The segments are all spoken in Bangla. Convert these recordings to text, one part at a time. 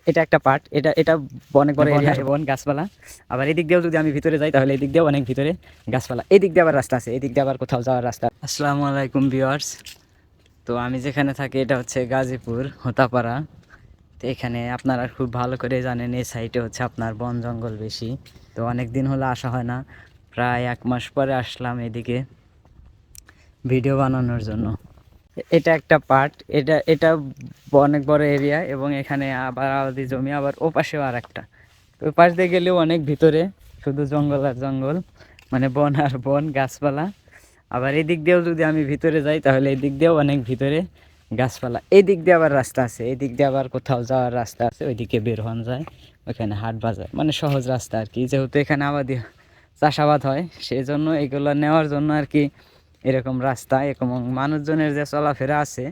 এটা একটা পার্ট, এটা এটা অনেক বড় এরিয়া এবং গাছপালা। আবার এদিক দিয়েও যদি আমি ভিতরে যাই তাহলে এদিক দিয়েও অনেক ভিতরে গাছপালা, এদিক দিয়ে আবার রাস্তা আছে, এদিক দিয়ে আবার কোথাও যাওয়ার রাস্তা। আসসালামু আলাইকুম ভিউয়ার্স। তো আমি যেখানে থাকি এটা হচ্ছে গাজীপুর হোতাপাড়া। তো এখানে আপনারা খুব ভালো করে জানেন এই সাইডে হচ্ছে আপনার বন জঙ্গল বেশি। তো অনেক দিন হলো আসা হয় না, প্রায় 1 মাস পরে আসলাম এদিকে ভিডিও বানানোর জন্য। এটা একটা পার্ট, এটা এটা অনেক বড় এরিয়া এবং এখানে আবার আবাদি জমি, আবার ও পাশেও আর একটা। তো ওই পাশ দিয়ে গেলেও অনেক ভিতরে, শুধু জঙ্গল আর জঙ্গল, মানে বন আর বন, গাছপালা। আবার এদিক দিয়েও যদি আমি ভিতরে যাই তাহলে এদিক দিয়েও অনেক ভিতরে গাছপালা। এই দিক দিয়ে আবার রাস্তা আছে, এই দিক দিয়ে আবার কোথাও যাওয়ার রাস্তা আছে, ওইদিকে বের হন যায়, ওইখানে হাট বাজার, মানে সহজ রাস্তা আর কি। যেহেতু এখানে আবাদি চাষাবাদ হয় সেই জন্য এগুলো নেওয়ার জন্য আর কি এরকম রাস্তা, এরকম মানুষজনের যে চলাফেরা আছে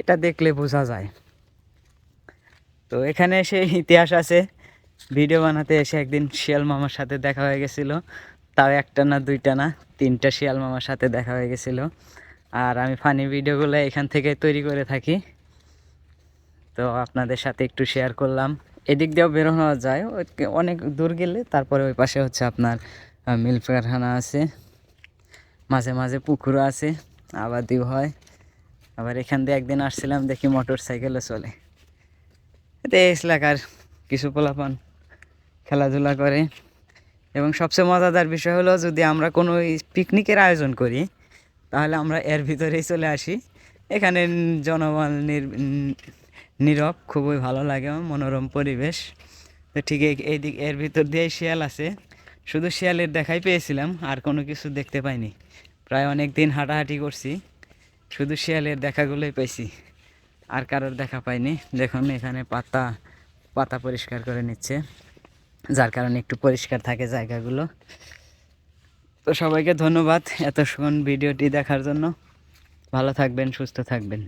এটা দেখলে বোঝা যায়। তো এখানে এসে ইতিহাস আছে, ভিডিও বানাতে এসে একদিন শিয়াল মামার সাথে দেখা হয়ে গেছিলো, তাও একটা না দুইটা না 3টা শিয়াল মামার সাথে দেখা হয়ে গেছিলো। আর আমি ফানি ভিডিওগুলো এখান থেকে তৈরি করে থাকি, তো আপনাদের সাথে একটু শেয়ার করলাম। এদিক দিয়েও বেরোনো যায়, অনেক দূর গেলে তারপরে ওই পাশে হচ্ছে আপনার মিল কারখানা আছে, মাঝে মাঝে পুকুরও আছে, আবাদিও হয়। আবার এখান দিয়ে একদিন আসছিলাম, দেখি মোটর সাইকেলও চলে। এতে এই এলাকার কিছু পোলাপান খেলাধুলা করে। এবং সবচেয়ে মজাদার বিষয় হলো যদি আমরা কোনো পিকনিকের আয়োজন করি তাহলে আমরা এর ভিতরেই চলে আসি। এখানে জনবল নীরব, খুবই ভালো লাগে, মনোরম পরিবেশ। তো ঠিক এই দিক এর ভিতর দিয়েই শিয়াল আছে, শুধু শিয়ালের দেখাই পেয়েছিলাম, আর কোনো কিছু দেখতে পাইনি। প্রায় অনেক দিন হাঁটাহাঁটি করছি, শুধু শিয়ালের দেখাগুলোই পেয়েছি, আর কারোর দেখা পাইনি। দেখুন এখানে পাতা পাতা পরিষ্কার করে নিচ্ছে, যার কারণে একটু পরিষ্কার থাকে জায়গাগুলো। তো সবাইকে ধন্যবাদ এতক্ষণ ভিডিওটি দেখার জন্য। ভালো থাকবেন, সুস্থ থাকবেন।